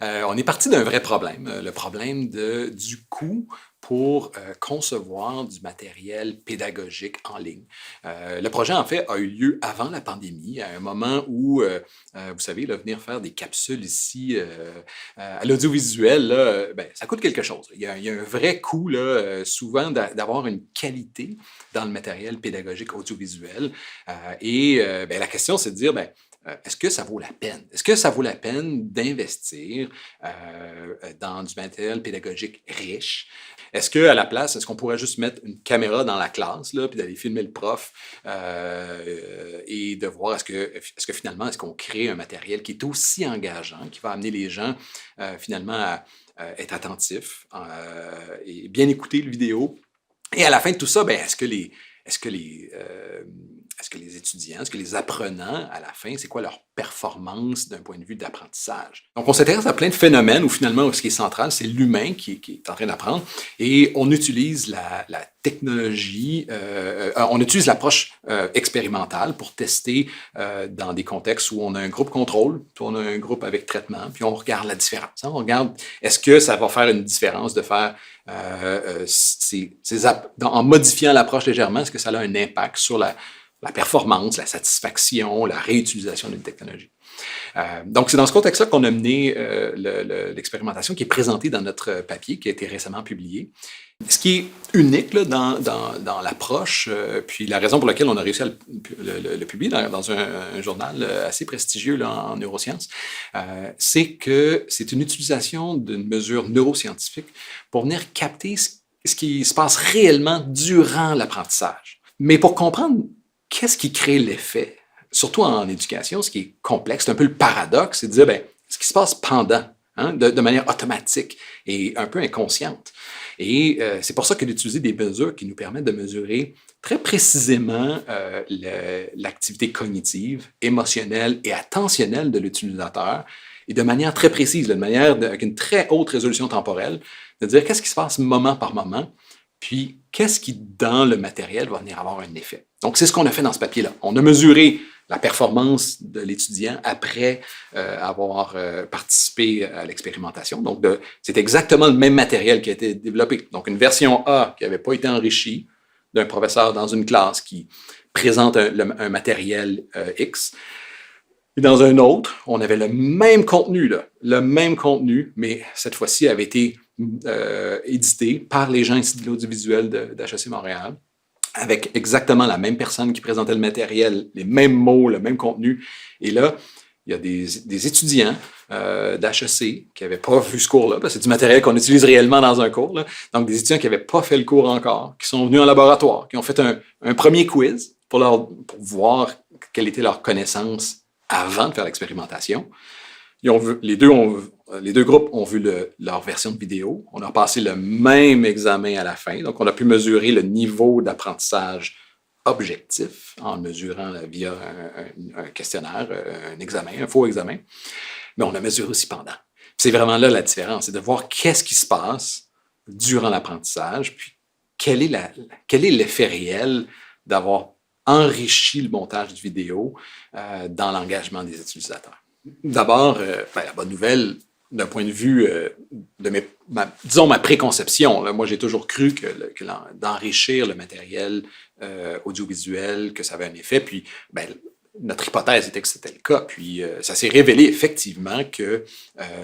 On est parti d'un vrai problème, le problème du coût pour concevoir du matériel pédagogique en ligne. Le projet, en fait, a eu lieu avant la pandémie, à un moment où, vous savez, là, venir faire des capsules ici à l'audiovisuel, là, ben, ça coûte quelque chose. Il y a un vrai coût, là, souvent, d'avoir une qualité dans le matériel pédagogique audiovisuel. Ben, la question, c'est de dire, ben, est-ce que ça vaut la peine? Est-ce que ça vaut la peine d'investir dans du matériel pédagogique riche? Est-ce qu'à la place, est-ce qu'on pourrait juste mettre une caméra dans la classe, là, puis d'aller filmer le prof et de voir est-ce que finalement, est-ce qu'on crée un matériel qui est aussi engageant, qui va amener les gens finalement à être attentifs et bien écouter le vidéo. Et à la fin de tout ça, ben, est-ce que les, est-ce que les étudiants, est-ce que les apprenants, à la fin, c'est quoi leur performance d'un point de vue d'apprentissage? Donc, on s'intéresse à plein de phénomènes où finalement, ce qui est central, c'est l'humain qui est en train d'apprendre et on utilise la technologie, on utilise l'approche expérimentale pour tester dans des contextes où on a un groupe contrôle, puis on a un groupe avec traitement, puis on regarde la différence. Hein? On regarde, est-ce que ça va faire une différence de faire en modifiant l'approche légèrement, est-ce que ça a un impact sur la performance, la satisfaction, la réutilisation d'une technologie? Donc, c'est dans ce contexte-là qu'on a mené l'expérimentation qui est présentée dans notre papier qui a été récemment publié. Ce qui est unique là, dans l'approche, puis la raison pour laquelle on a réussi à le publier dans un journal assez prestigieux là, en neurosciences, c'est que c'est une utilisation d'une mesure neuroscientifique pour venir capter ce qui se passe réellement durant l'apprentissage. Mais pour comprendre qu'est-ce qui crée l'effet, surtout en éducation, ce qui est complexe, c'est un peu le paradoxe, c'est de dire, ben, ce qui se passe pendant, hein, de manière automatique et un peu inconsciente. Et c'est pour ça que d'utiliser des mesures qui nous permettent de mesurer très précisément l'activité cognitive, émotionnelle et attentionnelle de l'utilisateur, et de manière très précise, de manière avec une très haute résolution temporelle, de dire qu'est-ce qui se passe moment par moment, puis qu'est-ce qui, dans le matériel, va venir avoir un effet. Donc, c'est ce qu'on a fait dans ce papier-là. On a mesuré la performance de l'étudiant après avoir participé à l'expérimentation. Donc, c'est exactement le même matériel qui a été développé. Donc, une version A qui n'avait pas été enrichie d'un professeur dans une classe qui présente un matériel X. Et dans un autre, on avait le même contenu, mais cette fois-ci avait été édité par les gens ici de l'audiovisuel d'HEC Montréal, avec exactement la même personne qui présentait le matériel, les mêmes mots, le même contenu. Et là, il y a des étudiants d'HEC qui n'avaient pas vu ce cours-là, parce que c'est du matériel qu'on utilise réellement dans un cours. Là. Donc, des étudiants qui n'avaient pas fait le cours encore, qui sont venus en laboratoire, qui ont fait un premier quiz pour voir quelle était leur connaissance avant de faire l'expérimentation. Les deux groupes ont vu leur version de vidéo. On a passé le même examen à la fin. Donc, on a pu mesurer le niveau d'apprentissage objectif en mesurant via un questionnaire, un examen, un faux examen. Mais on a mesuré aussi pendant. C'est vraiment là la différence, c'est de voir qu'est-ce qui se passe durant l'apprentissage, puis quel est l'effet réel d'avoir enrichi le montage de vidéo dans l'engagement des utilisateurs. D'abord, la bonne nouvelle, d'un point de vue de ma préconception, là, moi j'ai toujours cru que d'enrichir le matériel audiovisuel, que ça avait un effet, puis notre hypothèse était que c'était le cas, puis ça s'est révélé effectivement que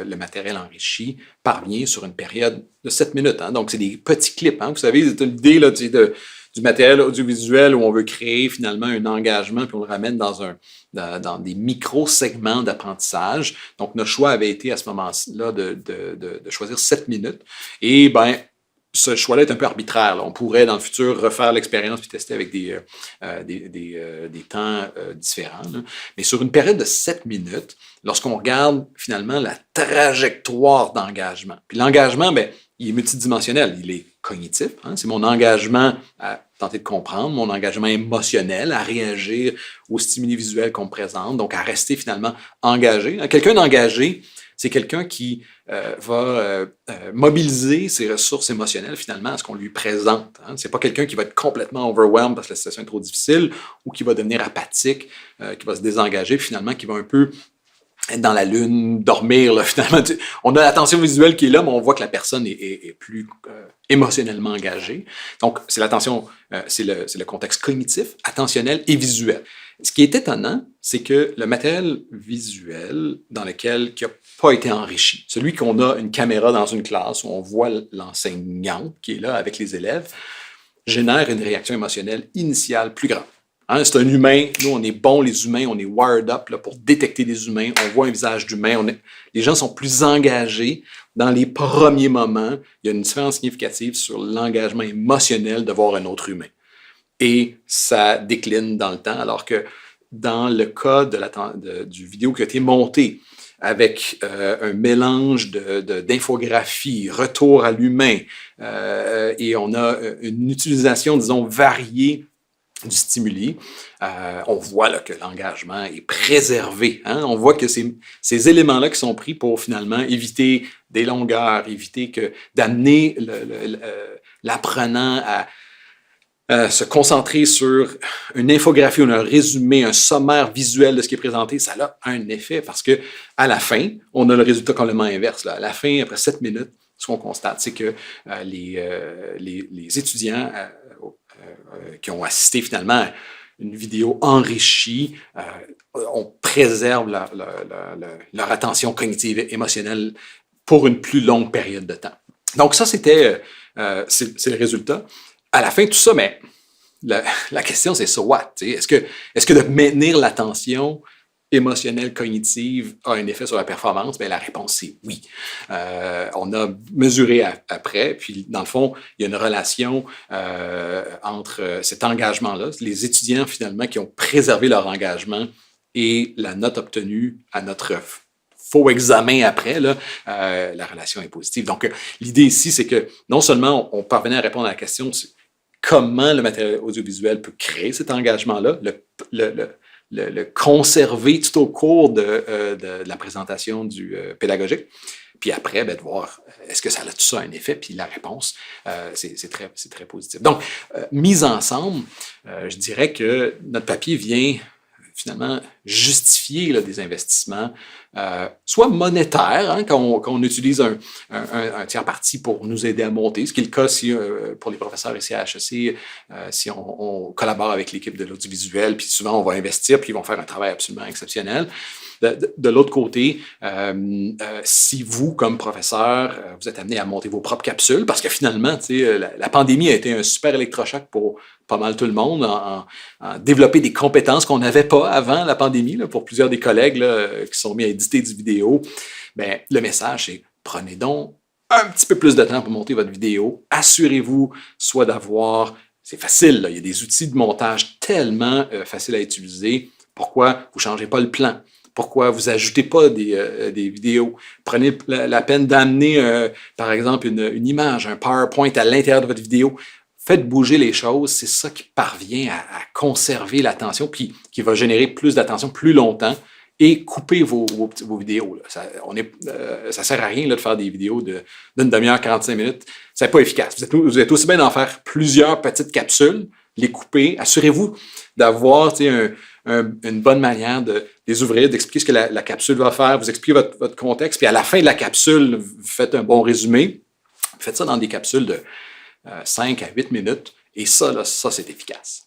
le matériel enrichi parvient sur une période de 7 minutes. Hein, donc c'est des petits clips, hein, vous savez, c'est l'idée là, du matériel audiovisuel où on veut créer finalement un engagement puis on le ramène dans des micro-segments d'apprentissage. Donc, notre choix avait été à ce moment-là de choisir 7 minutes. Et ce choix-là est un peu arbitraire. Là. On pourrait, dans le futur, refaire l'expérience puis tester avec des temps différents. Là. Mais sur une période de 7 minutes, lorsqu'on regarde finalement la trajectoire d'engagement, puis l'engagement, il est multidimensionnel, il est cognitif, hein? C'est mon engagement à tenter de comprendre, mon engagement émotionnel, à réagir aux stimuli visuels qu'on me présente, donc à rester finalement engagé. Quelqu'un d'engagé, c'est quelqu'un qui va mobiliser ses ressources émotionnelles finalement à ce qu'on lui présente. Hein? C'est pas quelqu'un qui va être complètement overwhelmed parce que la situation est trop difficile ou qui va devenir apathique, qui va se désengager, puis finalement qui va un peu être dans la lune, dormir, là, finalement. On a l'attention visuelle qui est là, mais on voit que la personne est plus émotionnellement engagée. Donc, c'est l'attention, c'est le contexte cognitif, attentionnel et visuel. Ce qui est étonnant, c'est que le matériel visuel qui n'a pas été enrichi, celui qu'on a une caméra dans une classe où on voit l'enseignante qui est là avec les élèves, génère une réaction émotionnelle initiale plus grande. Hein, c'est un humain. Nous, on est bons, les humains. On est wired up là, pour détecter des humains. On voit un visage d'humain. Les gens sont plus engagés dans les premiers moments. Il y a une différence significative sur l'engagement émotionnel de voir un autre humain. Et ça décline dans le temps, alors que dans le cas du vidéo qui a été monté avec un mélange d'infographie, retour à l'humain, et on a une utilisation, disons, variée du stimuli, on voit là, que l'engagement est préservé. Hein? On voit que ces éléments-là qui sont pris pour finalement éviter des longueurs, éviter d'amener l'apprenant à se concentrer sur une infographie ou un résumé, un sommaire visuel de ce qui est présenté, ça a un effet parce que à la fin, on a le résultat complètement inverse. Là. À la fin, après 7 minutes, ce qu'on constate, c'est que les étudiants qui ont assisté finalement à une vidéo enrichie, on préserve leur attention cognitive et émotionnelle pour une plus longue période de temps. Donc ça, c'est le résultat. À la fin de tout ça, mais la question, c'est so what? Est-ce que de maintenir l'attention émotionnelle, cognitive a un effet sur la performance? Bien, la réponse, c'est oui. On a mesuré après, puis dans le fond, il y a une relation entre cet engagement-là, les étudiants finalement qui ont préservé leur engagement et la note obtenue à notre faux examen après, là, la relation est positive. Donc, l'idée ici, c'est que non seulement on parvenait à répondre à la question comment le matériel audiovisuel peut créer cet engagement-là, le conserver tout au cours de la présentation pédagogique. Puis après, de voir est-ce que ça a tout ça un effet. Puis la réponse, c'est très positif. Donc, mise ensemble, je dirais que notre papier vient finalement justifier là, des investissements, soit monétaires, hein, quand on utilise un tiers parti pour nous aider à monter, ce qui est le cas si, pour les professeurs ici à HEC, si on collabore avec l'équipe de l'audiovisuel, puis souvent on va investir, puis ils vont faire un travail absolument exceptionnel. De l'autre côté, si vous, comme professeur, vous êtes amené à monter vos propres capsules, parce que finalement, la pandémie a été un super électrochoc pour pas mal tout le monde, en développer des compétences qu'on n'avait pas avant la pandémie, là, pour plusieurs des collègues là, qui sont mis à éditer du vidéo. Bien, le message, c'est prenez donc un petit peu plus de temps pour monter votre vidéo. Assurez-vous soit d'avoir, c'est facile, là, il y a des outils de montage tellement faciles à utiliser. Pourquoi vous ne changez pas le plan? Pourquoi vous n'ajoutez pas des vidéos? Prenez la peine d'amener, par exemple, une image, un PowerPoint à l'intérieur de votre vidéo. Faites bouger les choses, c'est ça qui parvient à conserver l'attention, puis qui va générer plus d'attention plus longtemps et couper vos vidéos. Là. Ça ne sert à rien là, de faire des vidéos d'une demi-heure, 45 minutes. C'est pas efficace. Vous êtes aussi bien d'en faire plusieurs petites capsules, les couper. Assurez-vous d'avoir une bonne manière de les ouvrir, d'expliquer ce que la capsule va faire. Vous expliquez votre contexte, puis à la fin de la capsule, vous faites un bon résumé. Faites ça dans des capsules de 5 à 8 minutes, et ça, c'est efficace.